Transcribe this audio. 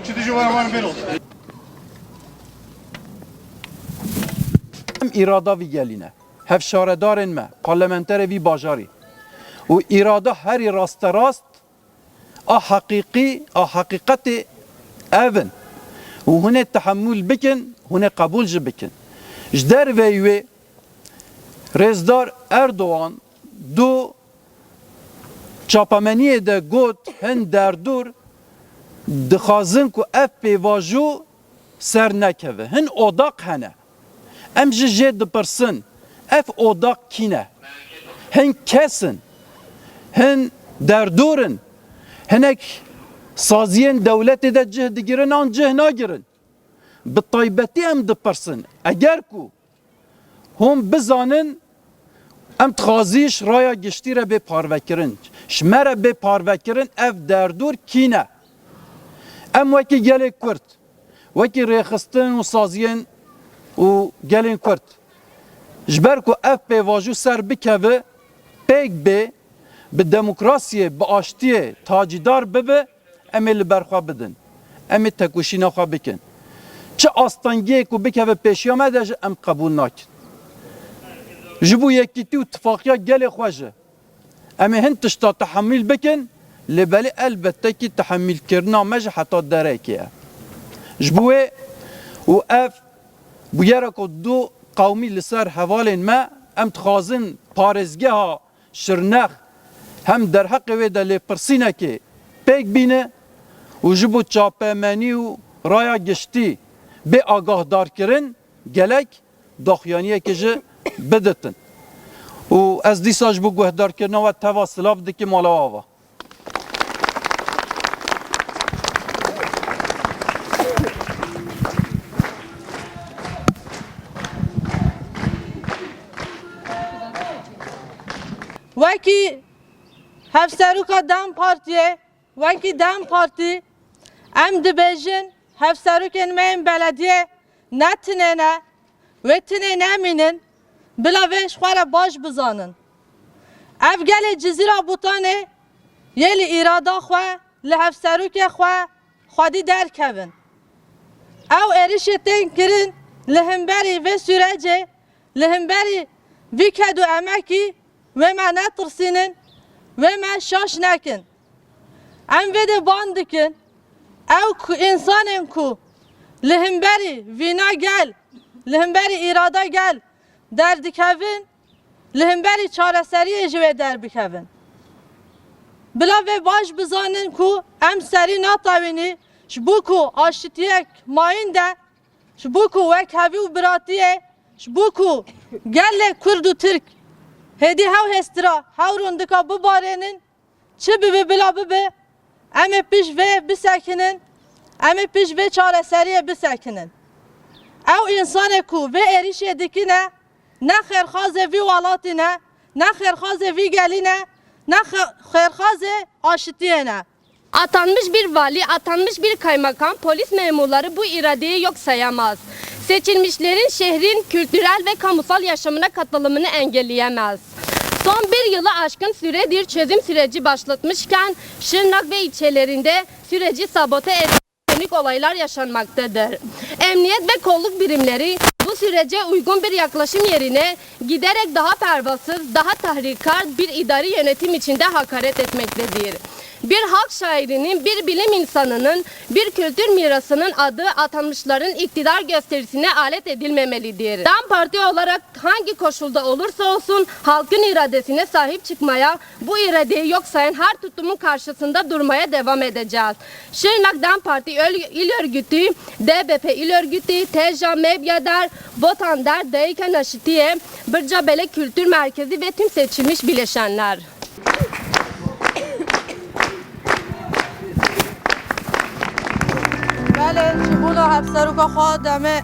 Üçü dici var var benim. İrada vi geline. Hevşaredarın me. Parlamenter vi bajari. O irada her rasta rast a hakikati evin. و هنا تحمل بكن هنا قبول بكن جدار ويوي رزدار اردوان دو چاپمنیه ده گوت هن دردور دخازن کو اف پیواجو سر نکوه هن odaq hene ام جه دپرسن اف odaq kine هن kesin هن derdurun هنك سازين دولتي ده جه دگیرن آن جه ناگیرن به طایبتی هم دپرسن اگر کو هم بزانن ام تخازیش رایا گشتی را به پاروکرن شمره به پاروکرن اف دردور کینه ام وکی گلی کرد وکی ریخستن و سازین و گلین کرد جبر کو اف به واجو سر بکوه پیگ به دموکراسی به آشتی تاجیدار ببه امل برخوا بدن ام تکوشی نخوا بکن چه آستانگی کو بکوه پیشیامه ده ام قبول نکن جبو یکیتی و اتفاقیا گل خواجه اما هن تشتا تحمل بکن لبالی البته کی تحمل کرنا مجه حتی داره که جبوه و اف بویره که دو قومی لسر حوالین ما ام تخازن پارزگه ها شرنخ هم در حق ویده لپرسینه که پیک بینه و جبو چاپمنی و رایا گشتی به آگاه دار کرن گلک داخیانیه که جه بدتن و از دیساج بو گوهدار کرنا و توا سلاف دکی مالا آوا وکی هفسروکا دم پارتیه وکی دم پارتی ام دبیجن هفسروکن مین بلدیه نتنه نه و تنه نمینن بلا وش خواره باش بزانن اف گل جزیره بوتانه یلی ایرادا خواه لهفسروک خواه خودی در کون او اریشتین کرن لهمبری و سورجه لهمبری وی کدو امکی و ما نترسینن و ما شاش نکن ام وده باندکن او انسانن کو لهمبری وینا گل لهمبری ایرادا گل در دکوین لهمبری چارەسەری جوه در بکوین بلا و باش بزانن کو ام سری ناتاوینی شبو کو آشتیک ماین ده شبو کو وک هوی و براتیه شبو کو گل کرد و ترک هدی هاو هسترا هاو روندکا ببارنن چه ببه بلا ببه ام پیش و بسکنن ام پیش و چارەسەری بسکنن او انسان کو و اریش دکینه نه خیرخواز وی والاتی نه خیرخواز وی گلی نه خیرخواز آشتیه نه Atanmış bir vali, atanmış bir kaymakam, polis memurları bu iradeyi yok sayamaz. Seçilmişlerin şehrin kültürel ve kamusal yaşamına katılımını engelleyemez. Son bir yılı aşkın süredir çözüm süreci başlatmışken Şırnak ve ilçelerinde süreci sabote eden olaylar yaşanmaktadır. Emniyet ve kolluk birimleri bu sürece uygun bir yaklaşım yerine giderek daha pervasız, daha tahrikkar bir idari yönetim içinde hakaret etmektedir. Bir halk şairinin, bir bilim insanının, bir kültür mirasının adı atanmışların iktidar gösterisine alet edilmemelidir. DEM Parti olarak hangi koşulda olursa olsun halkın iradesine sahip çıkmaya, bu iradeyi yok sayan her tutumun karşısında durmaya devam edeceğiz. Şırnak DEM Parti İl Örgütü, DBP İl Örgütü, Teja Mebyadar, Botander, Dayıka Naşitiye, Bırcabele Kültür Merkezi ve tüm seçilmiş bileşenler. بله چی بولا هفسروکا خواه دمه